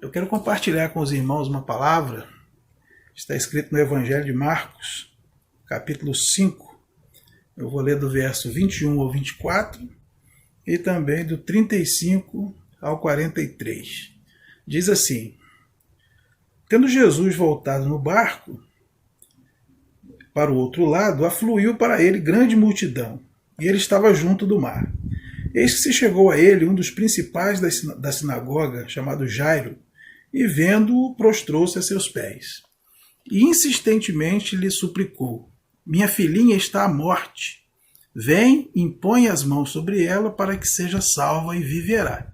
Eu quero compartilhar com os irmãos uma palavra, está escrito no Evangelho de Marcos, capítulo 5. Eu vou ler do verso 21 ao 24 e também do 35 ao 43. Diz assim: Tendo Jesus voltado no barco para o outro lado, afluiu para ele grande multidão, e ele estava junto do mar. Eis que se chegou a ele um dos principais da sinagoga, chamado Jairo, e vendo-o, prostrou-se a seus pés. E insistentemente lhe suplicou: Minha filhinha está à morte. Vem, impõe as mãos sobre ela para que seja salva e viverá.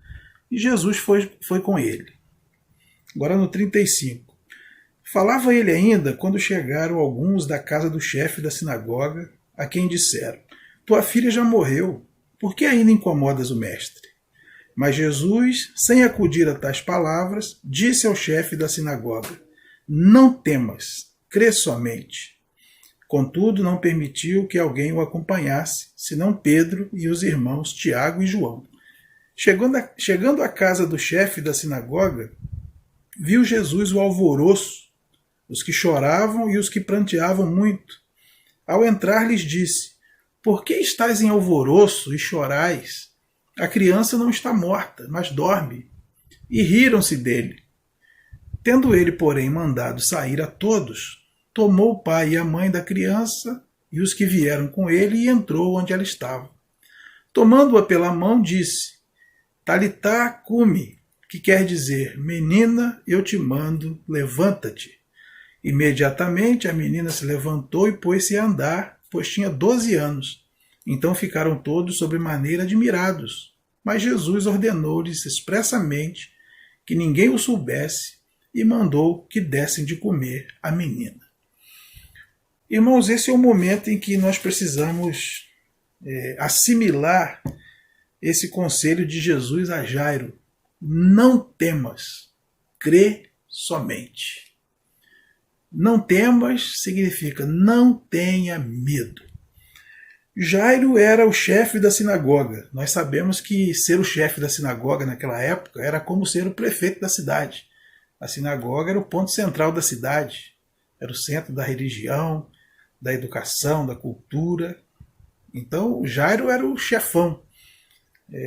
E Jesus foi com ele. Agora no 35. Falava ele ainda quando chegaram alguns da casa do chefe da sinagoga, a quem disseram: Tua filha já morreu, por que ainda incomodas o mestre? Mas Jesus, sem acudir a tais palavras, disse ao chefe da sinagoga: Não temas, crê somente. Contudo, não permitiu que alguém o acompanhasse, senão Pedro e os irmãos Tiago e João. Chegando à casa do chefe da sinagoga, viu Jesus o alvoroço, os que choravam e os que pranteavam muito. Ao entrar, lhes disse: Por que estáis em alvoroço e chorais? A criança não está morta, mas dorme. E riram-se dele. Tendo ele, porém, mandado sair a todos, tomou o pai e a mãe da criança e os que vieram com ele e entrou onde ela estava. Tomando-a pela mão, disse: Talitá cumi, que quer dizer: Menina, eu te mando, levanta-te. Imediatamente a menina se levantou e pôs-se a andar, pois tinha 12 anos. Então ficaram todos sobremaneira admirados. Mas Jesus ordenou-lhes expressamente que ninguém o soubesse e mandou que dessem de comer à menina. Irmãos, esse é o momento em que nós precisamos assimilar esse conselho de Jesus a Jairo. Não temas, crê somente. Não temas significa não tenha medo. Jairo era o chefe da sinagoga. Nós sabemos que ser o chefe da sinagoga naquela época era como ser o prefeito da cidade. A sinagoga era o ponto central da cidade, era o centro da religião, da educação, da cultura. Então, Jairo era o chefão.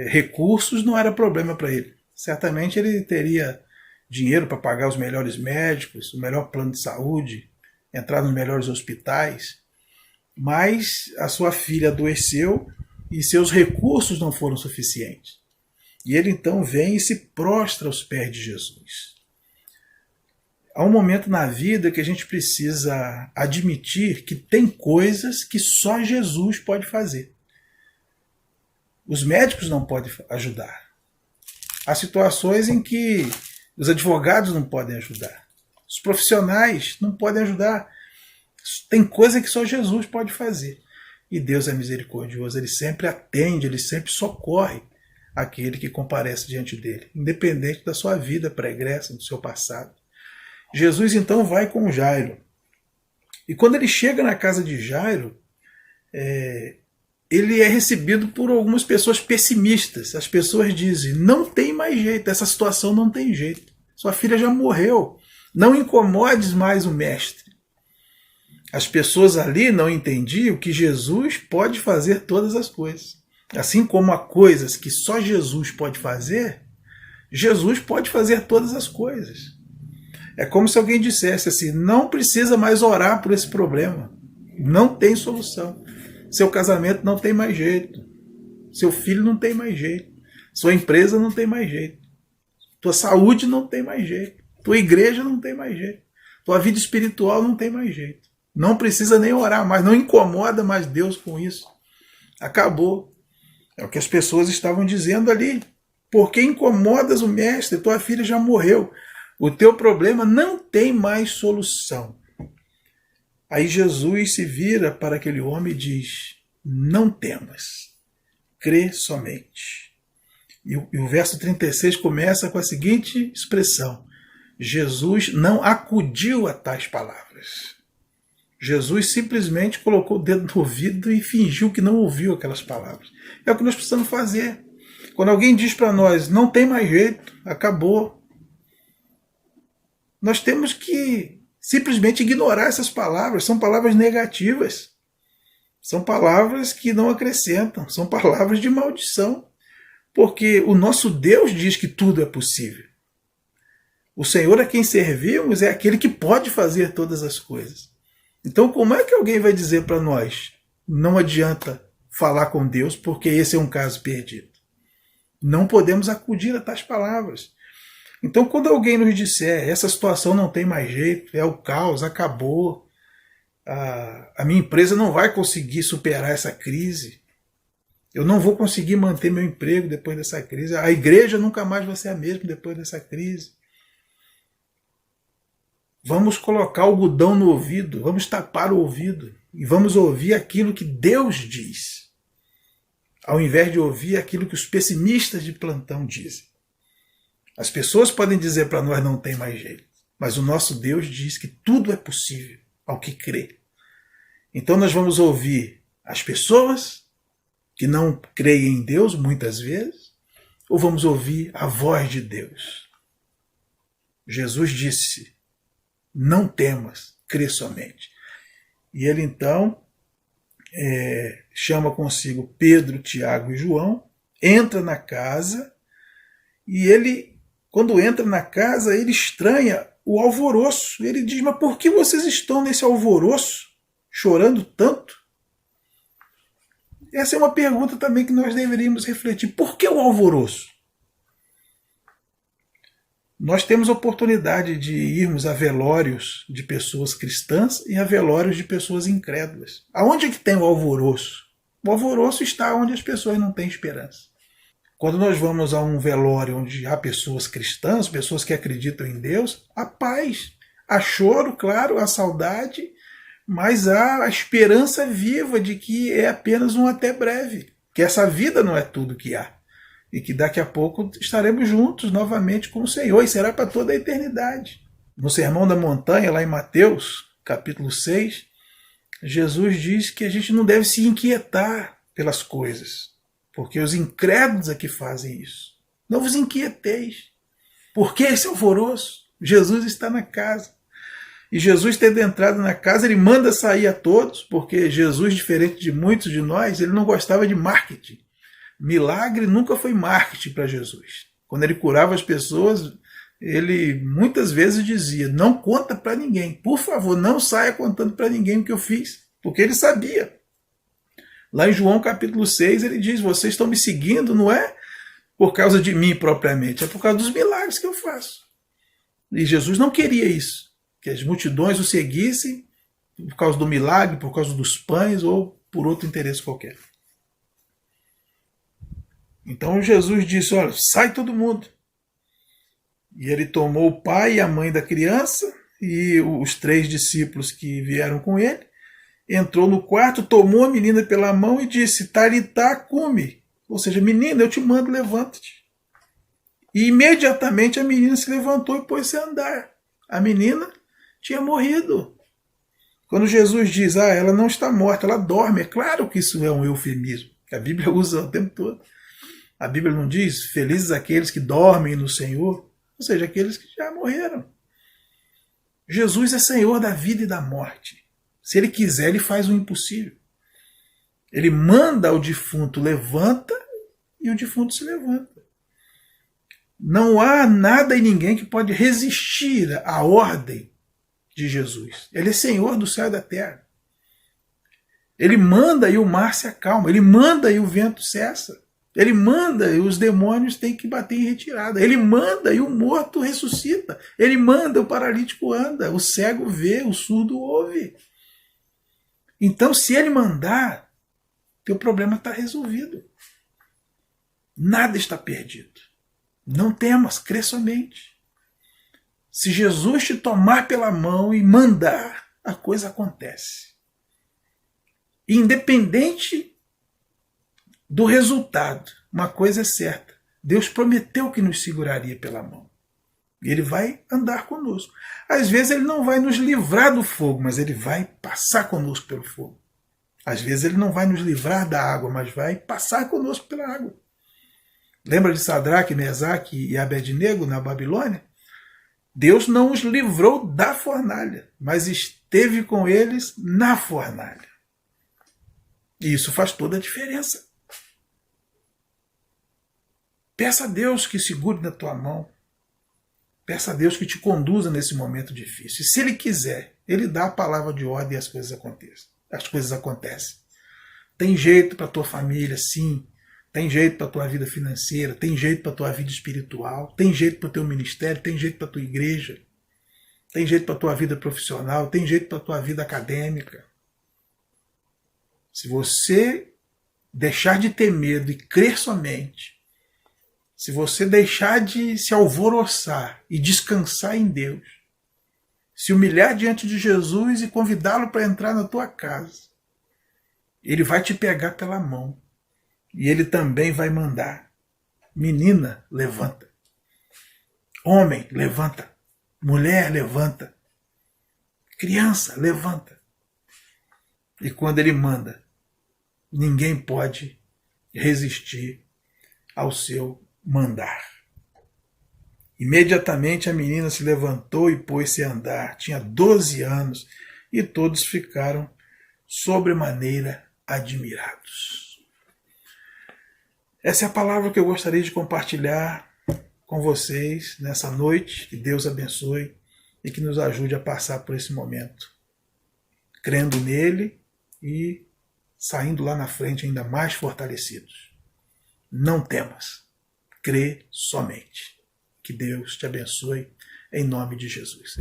Recursos não era problema para ele. Certamente ele teria dinheiro para pagar os melhores médicos, o melhor plano de saúde, entrar nos melhores hospitais. Mas a sua filha adoeceu e seus recursos não foram suficientes. E ele então vem e se prostra aos pés de Jesus. Há um momento na vida que a gente precisa admitir que tem coisas que só Jesus pode fazer. Os médicos não podem ajudar. Há situações em que os advogados não podem ajudar. Os profissionais não podem ajudar. Tem coisa que só Jesus pode fazer. E Deus é misericordioso, Ele sempre atende, Ele sempre socorre aquele que comparece diante dele, independente da sua vida pregressa, do seu passado. Jesus então vai com Jairo. E quando ele chega na casa de Jairo, ele é recebido por algumas pessoas pessimistas. As pessoas dizem: não tem mais jeito, essa situação não tem jeito. Sua filha já morreu, não incomodes mais o mestre. As pessoas ali não entendiam que Jesus pode fazer todas as coisas. Assim como há coisas que só Jesus pode fazer, Jesus pode fazer todas as coisas. É como se alguém dissesse assim: não precisa mais orar por esse problema. Não tem solução. Seu casamento não tem mais jeito. Seu filho não tem mais jeito. Sua empresa não tem mais jeito. Tua saúde não tem mais jeito. Tua igreja não tem mais jeito. Tua vida espiritual não tem mais jeito. Não precisa nem orar mais, não incomoda mais Deus com isso. Acabou. É o que as pessoas estavam dizendo ali. Por que incomodas o mestre? Tua filha já morreu. O teu problema não tem mais solução. Aí Jesus se vira para aquele homem e diz: não temas, crê somente. E o verso 36 começa com a seguinte expressão: Jesus não acudiu a tais palavras. Jesus simplesmente colocou o dedo no ouvido e fingiu que não ouviu aquelas palavras. É o que nós precisamos fazer. Quando alguém diz para nós: não tem mais jeito, acabou, nós temos que simplesmente ignorar essas palavras. São palavras negativas. São palavras que não acrescentam. São palavras de maldição. Porque o nosso Deus diz que tudo é possível. O Senhor a quem servimos é aquele que pode fazer todas as coisas. Então, como é que alguém vai dizer para nós, não adianta falar com Deus, porque esse é um caso perdido? Não podemos acudir a tais palavras. Então, quando alguém nos disser, essa situação não tem mais jeito, é o caos, acabou, a minha empresa não vai conseguir superar essa crise, eu não vou conseguir manter meu emprego depois dessa crise, a igreja nunca mais vai ser a mesma depois dessa crise. Vamos colocar algodão no ouvido, vamos tapar o ouvido e vamos ouvir aquilo que Deus diz, ao invés de ouvir aquilo que os pessimistas de plantão dizem. As pessoas podem dizer para nós não tem mais jeito, mas o nosso Deus diz que tudo é possível ao que crê. Então nós vamos ouvir as pessoas que não creem em Deus muitas vezes, ou vamos ouvir a voz de Deus. Jesus disse, não temas, crê somente. E ele então chama consigo Pedro, Tiago e João, entra na casa e ele, quando entra na casa, ele estranha o alvoroço. Ele diz, mas por que vocês estão nesse alvoroço, chorando tanto? Essa é uma pergunta também que nós deveríamos refletir. Por que o alvoroço? Nós temos oportunidade de irmos a velórios de pessoas cristãs e a velórios de pessoas incrédulas. Aonde é que tem o alvoroço? O alvoroço está onde as pessoas não têm esperança. Quando nós vamos a um velório onde há pessoas cristãs, pessoas que acreditam em Deus, há paz, há choro, claro, há saudade, mas há a esperança viva de que é apenas um até breve, que essa vida não é tudo que há, e que daqui a pouco estaremos juntos novamente com o Senhor, e será para toda a eternidade. No Sermão da Montanha, lá em Mateus, capítulo 6, Jesus diz que a gente não deve se inquietar pelas coisas, porque os incrédulos é que fazem isso. Não vos inquieteis. Por que esse alvoroço? Jesus está na casa. E Jesus, tendo entrado na casa, ele manda sair a todos, porque Jesus, diferente de muitos de nós, ele não gostava de marketing. Milagre nunca foi marketing para Jesus. Quando ele curava as pessoas, ele muitas vezes dizia, não conta para ninguém. Por favor, não saia contando para ninguém o que eu fiz. Porque ele sabia. Lá em João capítulo 6, ele diz, vocês estão me seguindo, não é por causa de mim propriamente, é por causa dos milagres que eu faço. E Jesus não queria isso. Que as multidões o seguissem por causa do milagre, por causa dos pães ou por outro interesse qualquer. Então Jesus disse, olha, sai todo mundo. E ele tomou o pai e a mãe da criança e os 3 discípulos que vieram com ele, entrou no quarto, tomou a menina pela mão e disse, Talitá cumi, ou seja, menina, eu te mando, levanta-te. E imediatamente a menina se levantou e pôs-se a andar. A menina tinha morrido. Quando Jesus diz, ela não está morta, ela dorme, é claro que isso é um eufemismo, que a Bíblia usa o tempo todo. A Bíblia não diz, felizes aqueles que dormem no Senhor, ou seja, aqueles que já morreram. Jesus é Senhor da vida e da morte. Se ele quiser, ele faz o impossível. Ele manda ao defunto, levanta, e o defunto se levanta. Não há nada e ninguém que pode resistir à ordem de Jesus. Ele é Senhor do céu e da terra. Ele manda e o mar se acalma. Ele manda e o vento cessa. Ele manda e os demônios têm que bater em retirada. Ele manda e o morto ressuscita. Ele manda, o paralítico anda. O cego vê, o surdo ouve. Então, se ele mandar, teu problema está resolvido. Nada está perdido. Não temas, crê somente. Se Jesus te tomar pela mão e mandar, a coisa acontece. Independente do resultado, uma coisa é certa. Deus prometeu que nos seguraria pela mão. E ele vai andar conosco. Às vezes ele não vai nos livrar do fogo, mas ele vai passar conosco pelo fogo. Às vezes ele não vai nos livrar da água, mas vai passar conosco pela água. Lembra de Sadraque, Mesaque e Abednego na Babilônia? Deus não os livrou da fornalha, mas esteve com eles na fornalha. E isso faz toda a diferença. Peça a Deus que segure na tua mão. Peça a Deus que te conduza nesse momento difícil. E se Ele quiser, Ele dá a palavra de ordem e as coisas acontecem. As coisas acontecem. Tem jeito para a tua família, sim. Tem jeito para a tua vida financeira, tem jeito para a tua vida espiritual, tem jeito para o teu ministério, tem jeito para a tua igreja, tem jeito para a tua vida profissional, tem jeito para a tua vida acadêmica. Se você deixar de ter medo e crer somente, se você deixar de se alvoroçar e descansar em Deus, se humilhar diante de Jesus e convidá-lo para entrar na tua casa, Ele vai te pegar pela mão. E Ele também vai mandar: menina, levanta. Homem, levanta. Mulher, levanta. Criança, levanta. E quando Ele manda, ninguém pode resistir ao seu mandar. Imediatamente a menina se levantou e pôs-se a andar. Tinha 12 anos e todos ficaram sobremaneira admirados. Essa é a palavra que eu gostaria de compartilhar com vocês nessa noite. Que Deus abençoe e que nos ajude a passar por esse momento, crendo nele e saindo lá na frente ainda mais fortalecidos. Não temas, crê somente. Que Deus te abençoe em nome de Jesus.